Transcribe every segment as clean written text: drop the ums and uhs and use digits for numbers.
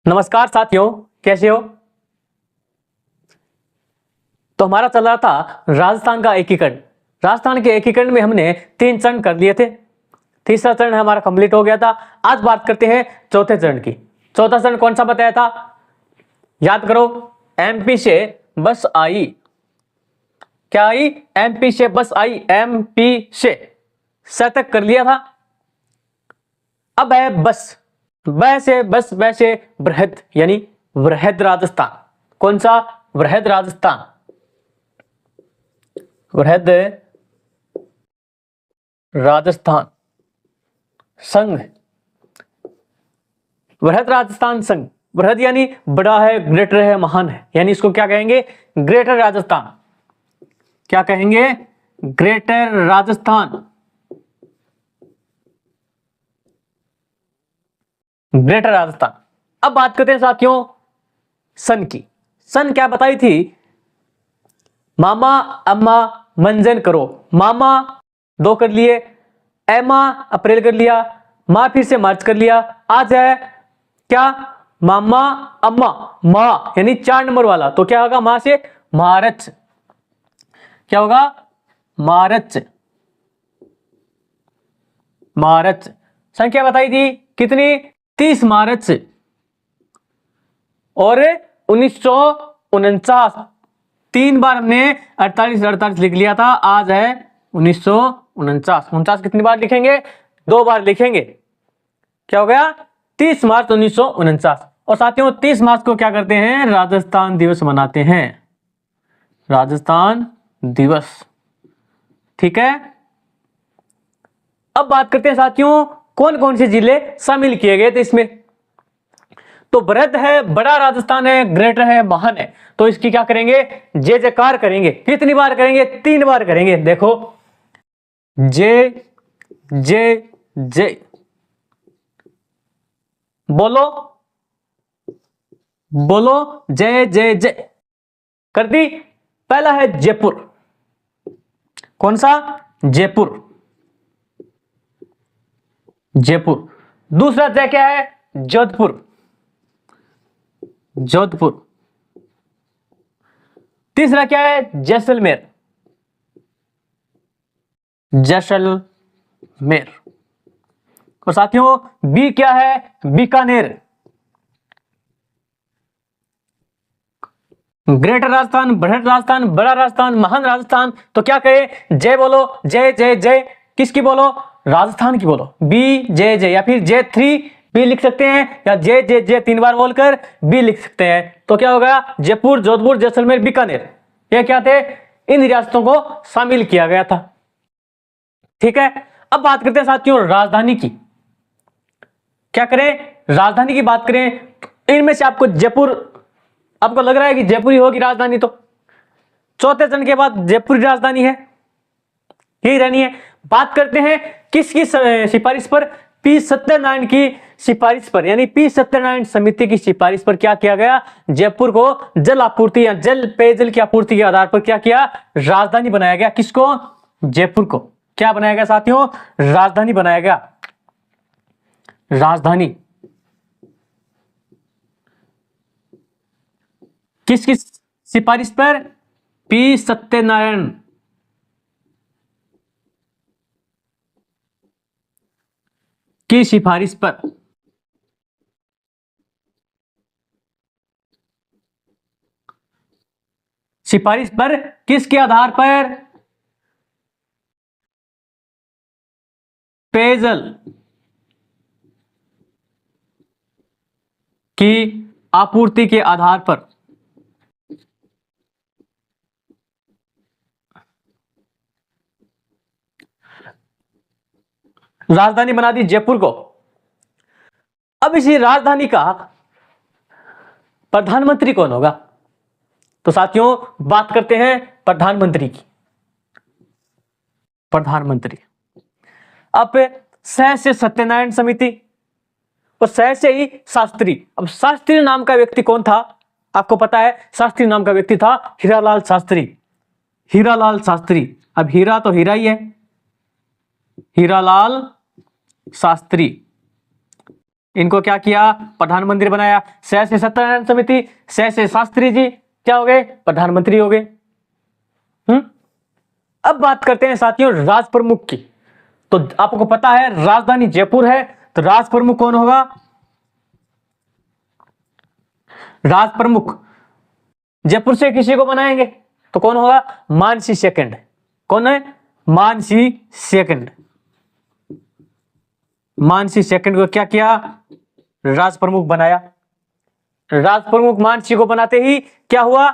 नमस्कार साथियों, कैसे हो। तो हमारा चल रहा था राजस्थान का एकीकरण। राजस्थान के एकीकरण में हमने 3 चरण कर लिए थे। तीसरा चरण हमारा कंप्लीट हो गया था। आज बात करते हैं चौथे चरण की। चौथा चरण कौन सा बताया था, याद करो। एमपी से बस आई, क्या आई? एमपी से बस आई, एमपी से स तक कर लिया था। अब है बस, ब से बस, ब से बृहद, यानी वृहद राजस्थान। कौन सा? वृहद राजस्थान, वृहद राजस्थान संघ। वृहद राजस्थान संघ, वृहद यानी बड़ा है, ग्रेटर है, महान है, यानी इसको क्या कहेंगे? ग्रेटर राजस्थान। क्या कहेंगे? Greater Rajasthan, greater Rajasthan. अब बात करते हैं साथियों सन की। सन क्या बताई थी? मामा अम्मा मंजन करो। मामा 2 कर लिए, एमा अप्रैल कर लिया, माँ फिर से मार्च कर लिया। आज है क्या? मामा अम्मा, माँ यानी 4 नंबर वाला, तो क्या होगा? माँ से मार्च। क्या होगा? मार्च, मार्च। संख्या बताई थी कितनी? 30 मार्च और 1949। 3 बार हमने 48 लिख लिया था। आज है 1949। 49 कितनी बार लिखेंगे? 2 बार लिखेंगे। क्या हो गया? 30 मार्च 1949। और साथियों 30 मार्च को क्या करते हैं? राजस्थान दिवस मनाते हैं, राजस्थान दिवस। ठीक है। अब बात करते हैं साथियों कौन कौन से जिले शामिल किए गए थे इसमें। तो वृहद है, बड़ा राजस्थान है, ग्रेटर है, महान है, तो इसकी क्या करेंगे? जय जयकार करेंगे। कितनी बार करेंगे? 3 बार करेंगे। देखो, जय जय जय, बोलो बोलो, जय जय जय कर दी। पहला है जयपुर। कौन सा? जयपुर, जयपुर। दूसरा जय क्या है? जोधपुर, जोधपुर। तीसरा क्या है? जैसलमेर, जैसलमेर। और साथियों बी क्या है? बीकानेर। ग्रेटर राजस्थान, बृहद राजस्थान, बड़ा राजस्थान, महान राजस्थान। तो क्या कहे? जय बोलो, जय जय जय। किसकी बोलो? राजस्थान की बोलो। बी जय जय, या फिर जय 3 बी लिख सकते हैं, या जय जय जय 3 बार बोलकर बी लिख सकते हैं। तो क्या होगा? जयपुर, जोधपुर, जैसलमेर, बीकानेर, ये क्या थे? इन रियासतों को शामिल किया गया था। ठीक है। अब बात करते हैं साथियों राजधानी की। क्या करें? राजधानी की बात करें तो इनमें से आपको जयपुर, आपको लग रहा है कि जयपुर ही होगी राजधानी, तो चौथे चरण के बाद जयपुर राजधानी है, यही रहनी है। बात करते हैं किसकी सिफारिश पर? पी सत्यनारायण की सिफारिश पर, यानी पी सत्यनारायण समिति की सिफारिश पर क्या किया गया? जयपुर को जल आपूर्ति या जल पेयजल की आपूर्ति के आधार पर क्या किया? राजधानी बनाया गया। किसको? जयपुर को क्या बनाया गया साथियों? राजधानी बनाया गया, राजधानी। किसकी सिफारिश पर? पी सत्यनारायण की सिफारिश पर। सिफारिश पर किसके आधार पर? पेयजल की आपूर्ति के आधार पर। राजधानी बना दी जयपुर को। अब इसी राजधानी का प्रधानमंत्री कौन होगा? तो साथियों बात करते हैं प्रधानमंत्री की। प्रधानमंत्री, अब स से सत्यनारायण समिति और स से ही शास्त्री। अब शास्त्री नाम का व्यक्ति कौन था? आपको पता है, शास्त्री नाम का व्यक्ति था हीरालाल शास्त्री। हीरालाल शास्त्री। अब हीरा तो हीरा ही है, हीरालाल शास्त्री। इनको क्या किया, प्रधानमंत्री बनाया। सहस्य सत्यनारायण समिति, सहस्य शास्त्री जी क्या हो गए, प्रधानमंत्री हो गए। अब बात करते हैं साथियों राज प्रमुख की। तो आपको पता है राजधानी जयपुर है, तो राज प्रमुख कौन होगा, राज प्रमुख जयपुर से किसी को बनाएंगे तो कौन होगा, मानसी सेकंड। कौन है, मानसी सेकंड। मानसी सेकंड को क्या किया, राज प्रमुख बनाया। राज प्रमुख मानसी को बनाते ही क्या हुआ,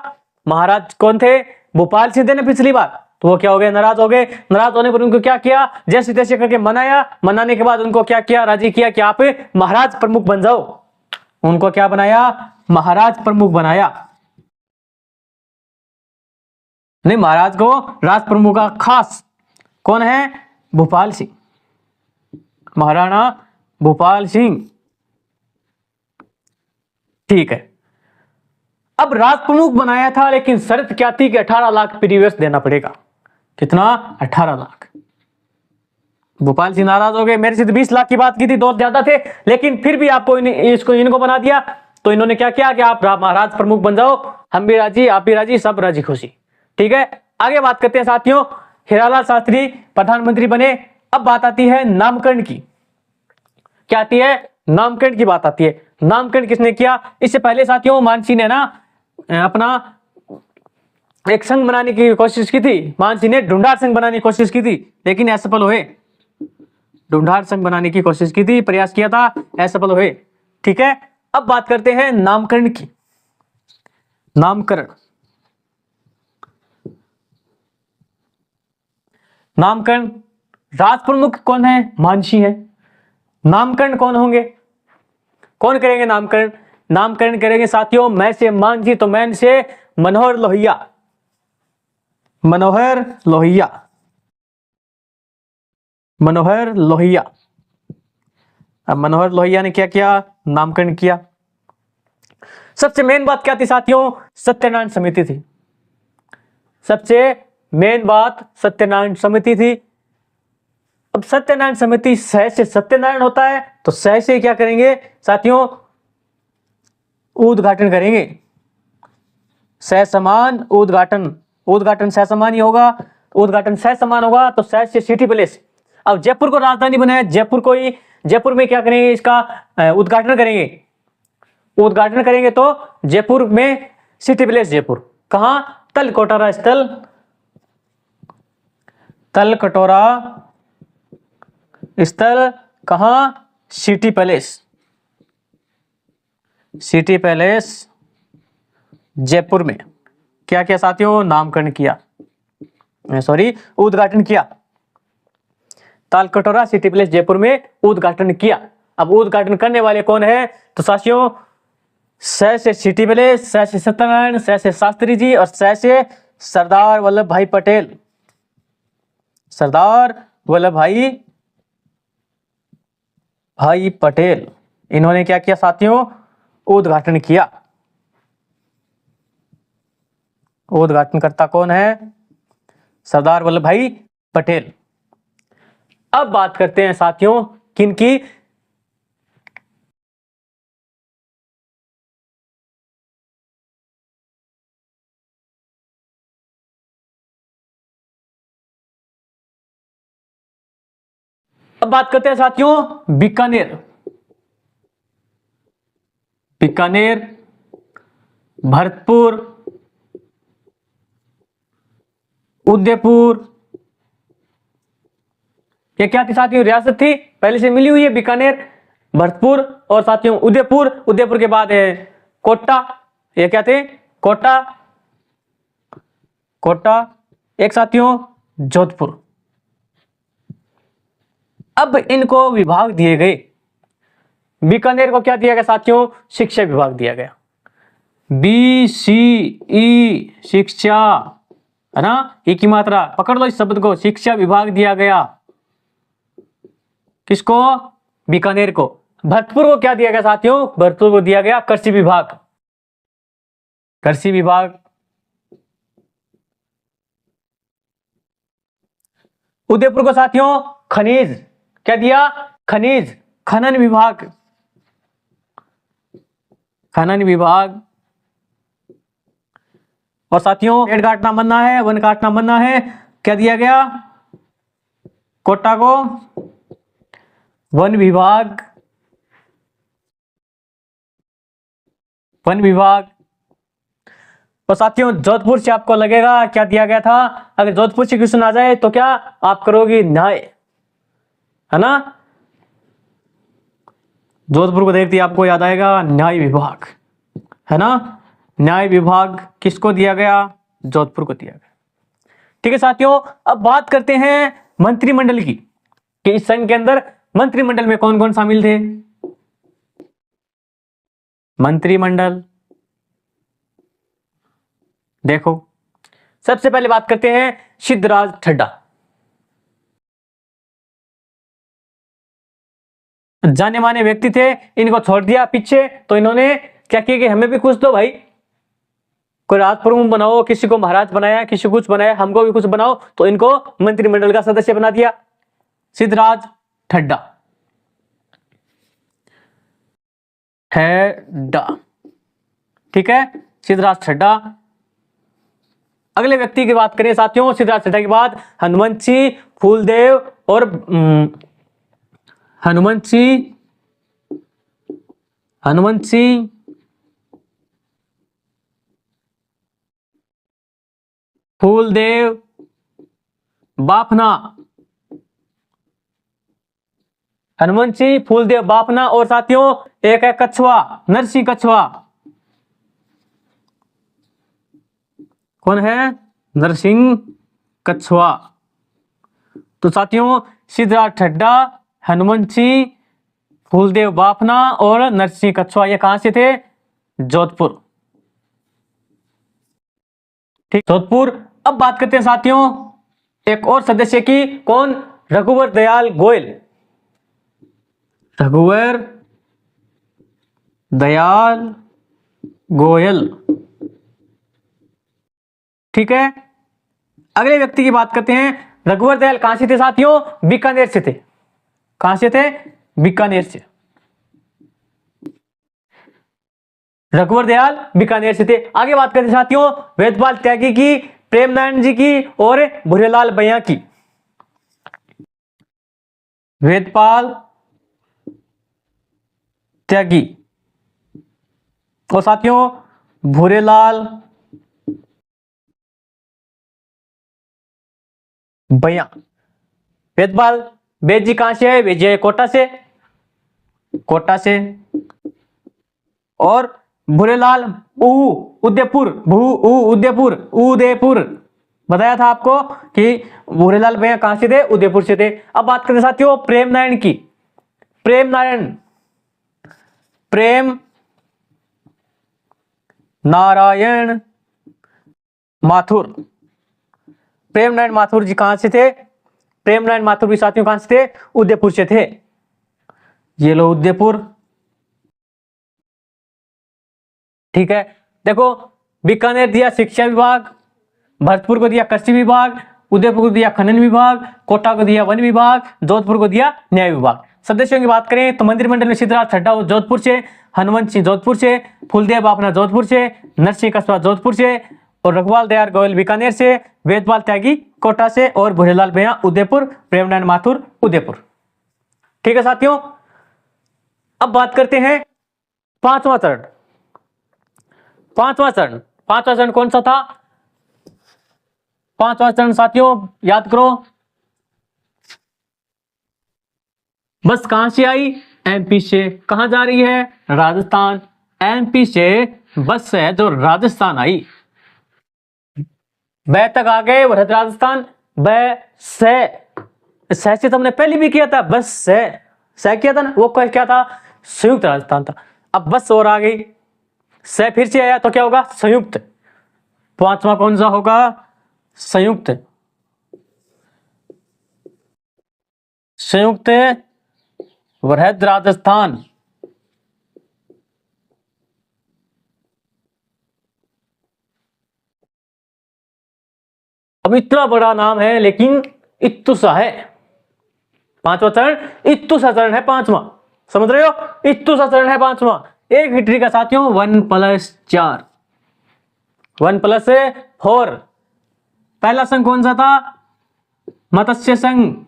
महाराज कौन थे, भोपाल सिंह थे ना पिछली बार, तो वो क्या हो गए, नाराज हो गए। नाराज होने पर उनको क्या किया, जैसे तैसे करके मनाया। मनाने के बाद उनको क्या किया, राजी किया कि आप महाराज प्रमुख बन जाओ। उनको क्या बनाया, महाराज प्रमुख बनाया। नहीं, महाराज को राज प्रमुख का खास कौन है, भोपाल सिंह, महाराणा भोपाल सिंह। ठीक है, अब राज प्रमुख बनाया था, लेकिन शर्त क्या थी कि 18 लाख प्रीवियस देना पड़ेगा। कितना, 18 लाख। भोपाल सिंह नाराज हो गए, मेरे से तो 20 लाख की बात की थी, दो ज्यादा थे, लेकिन फिर भी आपको इसको इनको बना दिया। तो इन्होंने क्या किया कि आप महाराज प्रमुख बन जाओ, हम भी राजी, आप भी राजी, सब राजी खुशी। ठीक है, आगे बात करते हैं साथियों, हीरालाल शास्त्री प्रधानमंत्री बने। अब बात आती है नामकरण की। क्या आती है, नामकरण की बात आती है। नामकरण किसने किया, इससे पहले साथियों मानसी ने ना अपना एक संघ बनाने की कोशिश की थी। मानसी ने ढूंढार संघ बनाने की कोशिश की थी, लेकिन असफल हुए। ढूंढार संघ बनाने की कोशिश की थी, प्रयास किया था, असफल हुए। ठीक है, अब बात करते हैं नामकरण की। नामकरण, नामकरण राज प्रमुख कौन है, मानसी है। नामकरण कौन होंगे, कौन करेंगे नामकरण, नामकरण करेंगे साथियों मैं से मानसी, तो मैन से मनोहर लोहिया। मनोहर लोहिया, मनोहर लोहिया। अब मनोहर लोहिया ने क्या किया, नामकरण किया। सबसे मेन बात क्या थी साथियों, सत्यनारायण समिति थी। सबसे मेन बात सत्यनारायण समिति थी। अब सत्यनारायण समिति सह से सत्यनारायण होता है, तो सह से क्या करेंगे साथियों, उद्घाटन करेंगे। सह समान उद्घाटन, उद्घाटन सह समान ही होगा, उद्घाटन सह समान होगा, तो सह से सिटी प्लेस। अब जयपुर को राजधानी बनाया, जयपुर को ही, जयपुर में क्या करेंगे, इसका उद्घाटन करेंगे। उद्घाटन करेंगे तो जयपुर में सिटी प्लेस जयपुर, कहां, तल कटोरा स्थल, तल कटोरा स्थल, कहां, city palace, city palace Jaipur में। क्या किया साथियों, नामकरण किया, सॉरी उद्घाटन किया। ताल कटोरा सिटी पैलेस जयपुर में उद्घाटन किया। अब उद्घाटन करने वाले कौन है, तो साथियों सह से सिटी पैलेस, सह से सत्यनारायण, सह से शास्त्री जी, और सह से सरदार वल्लभ भाई पटेल। सरदार वल्लभ भाई पटेल, इन्होंने क्या किया साथियों, उद्घाटन किया। उद्घाटनकर्ता कौन है, सरदार वल्लभ भाई पटेल। अब बात करते हैं साथियों किनकी, अब बात करते हैं साथियों बीकानेर। बीकानेर, भरतपुर, उदयपुर, ये क्या थी साथियों, रियासत थी, पहले से मिली हुई है। बीकानेर, भरतपुर और साथियों उदयपुर। उदयपुर के बाद है कोटा, ये क्या थे, कोटा, कोटा, एक साथियों जोधपुर। अब इनको विभाग दिए गए। बीकानेर को क्या दिया गया साथियों, शिक्षा विभाग दिया गया। BCE शिक्षा, है ना, ई की मात्रा पकड़ लो इस शब्द को, शिक्षा विभाग दिया गया। किसको, बीकानेर को। भरतपुर को क्या दिया गया साथियों, भरतपुर को दिया गया कृषि विभाग। कृषि विभाग। उदयपुर को साथियों खनिज, क्या दिया, खनिज, खनन विभाग। खनन विभाग। और साथियों पेड़ काटना मन्ना है, वन काटना मन्ना है, क्या दिया गया कोटा को वन विभाग। वन विभाग। और साथियों जोधपुर से आपको लगेगा क्या दिया गया था, अगर जोधपुर से क्वेश्चन आ जाए तो क्या आप करोगे न्याय, है ना। जोधपुर को देखते ही आपको याद आएगा न्याय विभाग, है ना। न्याय विभाग किसको दिया गया, जोधपुर को दिया गया। ठीक है साथियों, अब बात करते हैं मंत्रिमंडल की कि इस संघ के अंदर मंत्रिमंडल में कौन कौन शामिल थे। मंत्रिमंडल देखो, सबसे पहले बात करते हैं सिद्धराज ठड्डा। जाने माने व्यक्ति थे, इनको छोड़ दिया पीछे तो इन्होंने क्या किया कि हमें भी कुछ दो भाई, कोई राज प्रमुख बनाओ, किसी को महाराज बनाया, किसी को कुछ बनाया, हमको भी कुछ बनाओ, तो इनको मंत्रिमंडल का सदस्य बना दिया सिद्धराज ठड्डा। ठड्डा, ठीक है, सिद्धराज ठड्डा। अगले व्यक्ति की बात करें साथियों, सिद्धराज ठड्डा के बाद हनुमंत सिंह, फूलदेव और हनुमंत सिंह, फूलदेव, बाफना। हनुमंत सिंह, फूलदेव, बाफना और साथियों एक है कछुआ, नरसिंह कछुआ। कौन है, नरसिंह कछुआ। तो साथियों सिद्धराज ठड्डा, हनुमंत सिंह, फूलदेव बाफना और नरसिंह कछुआ, ये कहां से थे, जोधपुर। ठीक, जोधपुर। अब बात करते हैं साथियों एक और सदस्य की, कौन, रघुवर दयाल गोयल। रघुवर दयाल गोयल, ठीक है। अगले व्यक्ति की बात करते हैं, रघुवर दयाल कहां से थे साथियों, बीकानेर से थे। कहां से थे, बीकानेर से। रघुवर दयाल बीकानेर से थे। आगे बात करते हैं साथियों वेदपाल त्यागी की, प्रेम नारायण जी की और भूरेलाल भैया की। वेदपाल त्यागी और साथियों भूरेलाल भैया। वेदपाल वेद जी कहां से है, वेद जी कोटा से, कोटा से। और भूरेलाल उदयपुर, उदयपुर बताया था आपको कि भूरेलाल भैया कहां से थे, उदयपुर से थे। अब बात करते साथियों प्रेम नारायण की, प्रेम नारायण माथुर। प्रेम नारायण माथुर जी कहां से थे, प्रेम नारायण माथुर भी साथियों कहां से थे, उदयपुर से थे। ये लो उदयपुर, ठीक है। देखो बीकानेर दिया शिक्षा विभाग, भरतपुर को दिया कृषि विभाग, उदयपुर को दिया खनन विभाग, कोटा को दिया वन विभाग, जोधपुर को दिया न्याय विभाग। सदस्यों की बात करें तो मंत्रिमंडल में सिद्धराज ठड्डा जोधपुर से, हनुमंत सिंह जोधपुर से, फूलदेव बाफना जोधपुर से, नरसिंह कस्बा जोधपुर से और रघुवाल दयाल गोयल बीकानेर से, वेदपाल त्यागी कोटा से और भूरेलाल भैया उदयपुर, प्रेमनारायण माथुर उदयपुर। ठीक है साथियों, अब बात करते हैं पांचवा चरण। पांचवा चरण कौन सा था, पांचवा चरण साथियों याद करो। बस कहां से आई, एमपी से। कहां जा रही है, राजस्थान। एमपी से बस है जो राजस्थान आई, बै तक आ गए वरद राजस्थान। बै से हमने पहले भी किया था, बस से किया था ना, वो क्या था, संयुक्त राजस्थान था। अब बस और आ गई, से फिर से आया तो क्या होगा, संयुक्त। पांचवा कौन सा होगा, संयुक्त। संयुक्त वृहद राजस्थान। अब इतना बड़ा नाम है लेकिन इत्तुसा है। पांचवा चरण इत्तुसा चरण है, पांचवा, समझ रहे हो, इत्तुसा चरण है पांचवा। एक हिस्ट्री का साथियों 1+4, 1+4। पहला संघ कौन सा था? मत्स्य संघ,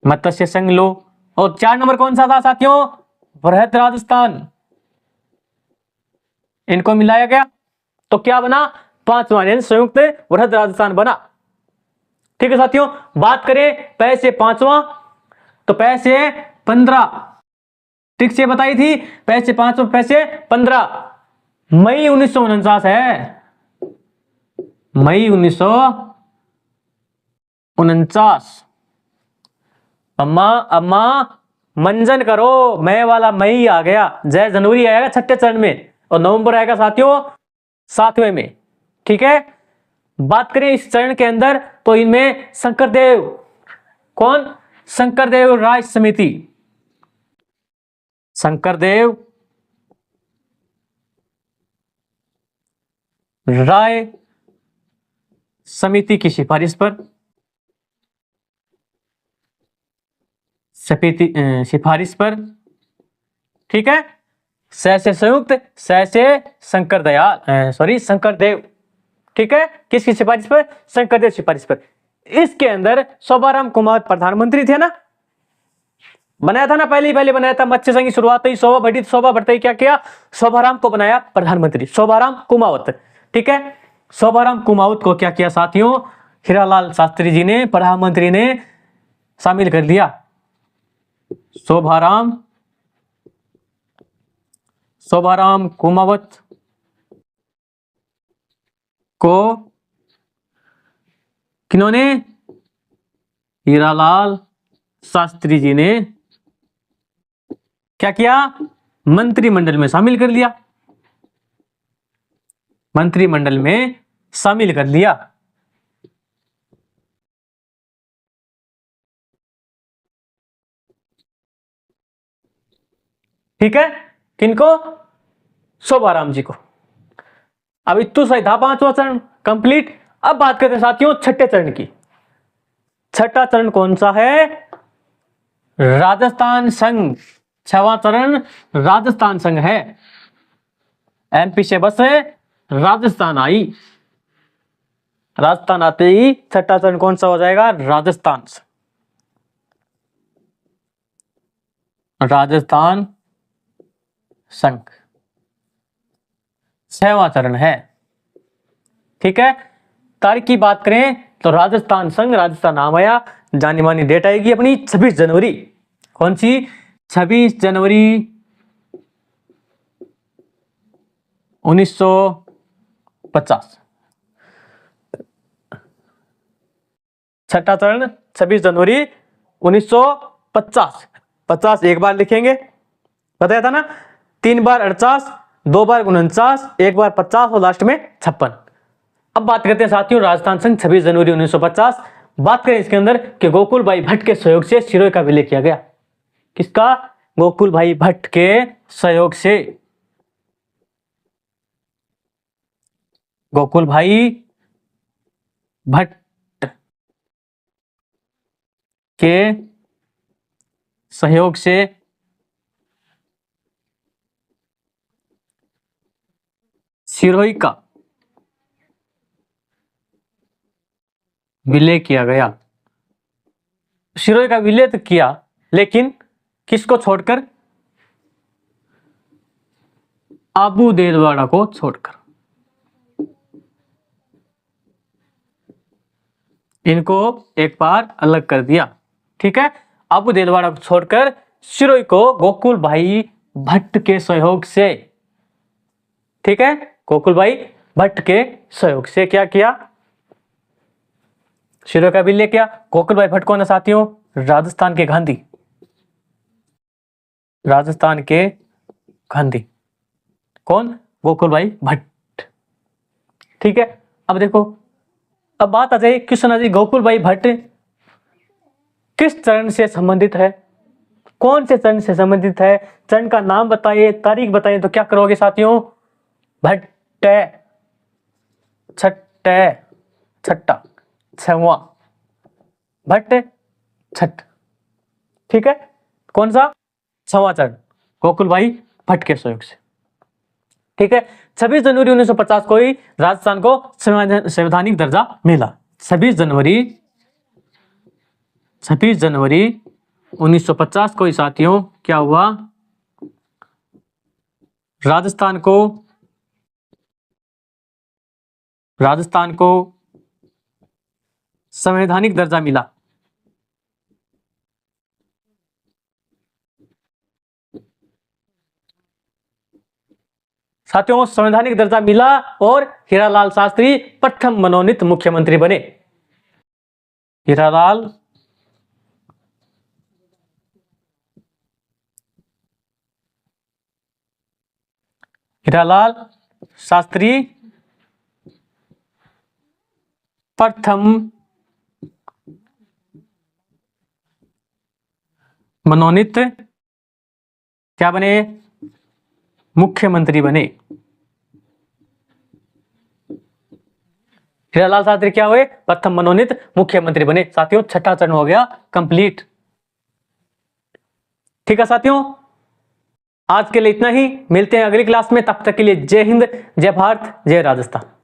मत्स्य संघ लो। और 4 नंबर कौन सा था साथियों? बृहत राजस्थान। इनको मिलाया गया तो क्या बना? 5वां यानी संयुक्त बृहत राजस्थान बना। ठीक है साथियों, बात करें पै से 5वां, तो पै से 15, ठीक से बताई थी, पै से 5वां, पै से 15 मई 1949 है, मई 1949। अम्मा अम्मा मंजन करो, मई वाला मई आ गया, जय जनवरी आएगा छठे चरण में, और नवंबर आएगा साथियों 7वें में। ठीक है, बात करें इस चरण के अंदर तो इनमें शंकरदेव, कौन? शंकरदेव राय समिति, शंकरदेव राय समिति की सिफारिश पर, सिफारिश पर, ठीक है, स से संयुक्त, स से शंकर दयाल, सॉरी शंकरदेव, ठीक है, किसकी सिफारिश पर? शंकरदेव सिफारिश पर। इसके अंदर शोभाराम कुमार प्रधानमंत्री थे ना, बनाया था ना, पहले बनाया था, मत्स्य संघ की शुरुआत हुई, शोभा बढ़ते क्या किया? शोभाराम को बनाया प्रधानमंत्री, शोभाराम कुमावत। ठीक है, शोभाराम कुमावत को क्या किया साथियों? हीरालाल शास्त्री जी ने, प्रधानमंत्री ने शामिल कर लिया। शोभाराम कुमावत को किन्होंने? हीरालाल शास्त्री जी ने क्या किया? मंत्रिमंडल में शामिल कर लिया, मंत्रिमंडल में शामिल कर लिया। ठीक है, किनको? शोभाराम जी को। अब इतु सही था 5वां चरण कंप्लीट। अब बात करते हैं साथियों छठे चरण की। छठा चरण कौन सा है? राजस्थान संघ। 6वां चरण राजस्थान संघ है। एमपी से बस है, राजस्थान आई, राजस्थान आते ही छठा चरण कौन सा हो जाएगा? राजस्थान। राजस्थान संघ 6वां चरण है। ठीक है, तारीख की बात करें तो राजस्थान संघ, राजस्थान नाम आया, जानी मानी डेट आएगी अपनी 26 जनवरी। कौन सी? 26 जनवरी 1950। छठा चरण 26 जनवरी 1950। 50 एक बार लिखेंगे, बताया था ना, 3 बार 48, 2 बार 49, 1 बार 50 और लास्ट में 56। अब बात करते हैं साथियों राजस्थान संघ 26 जनवरी 1950। बात करें इसके अंदर कि गोकुल भाई भट्ट के सहयोग से सिरोही का विलय किया गया। किसका? गोकुल भाई भट्ट के सहयोग से। गोकुल भाई भट्ट के सहयोग से सिरोही का विलय किया गया। सिरोही का विलय तो किया, लेकिन किसको छोड़कर? आबू देलवाड़ा को छोड़कर। इनको एक बार अलग कर दिया। ठीक है, आबू देलवाड़ा को छोड़कर सिरोही को गोकुल भाई भट्ट के सहयोग से, ठीक है, गोकुल भाई भट्ट के सहयोग से क्या किया? सिरोही का विलय किया। गोकुल भाई भट्ट कौन है साथियों? राजस्थान के गांधी, राजस्थान के गांधी। कौन? गोकुल भाई भट्ट। ठीक है, अब देखो, अब बात आ जाए क्वेश्चन आ जाए गोकुल भाई भट्ट किस चरण से संबंधित है? कौन से चरण से संबंधित है? चरण का नाम बताइए, तारीख बताइए, तो क्या करोगे साथियों? भट्ट, छठा, 6वां, भट्ट छठ। ठीक है, कौन सा? 6वां चरण। गोकुल भाई भट्ट के सहयोग से। ठीक है, 26 जनवरी 1950 को ही राजस्थान को संवैधानिक दर्जा मिला। 26 जनवरी 1950 को ही साथियों क्या हुआ, राजस्थान को संवैधानिक दर्जा मिला। साथियों संवैधानिक दर्जा मिला और हीरालाल शास्त्री प्रथम मनोनीत मुख्यमंत्री बने। हीरालाल शास्त्री प्रथम मनोनीत क्या बने, मुख्यमंत्री बने। हीरालाल शास्त्री क्या हुए, प्रथम मनोनीत मुख्यमंत्री बने। साथियों छठा चरण हो गया कंप्लीट। ठीक है साथियों, आज के लिए इतना ही, मिलते हैं अगली क्लास में। तब तक के लिए जय हिंद, जय भारत, जय राजस्थान।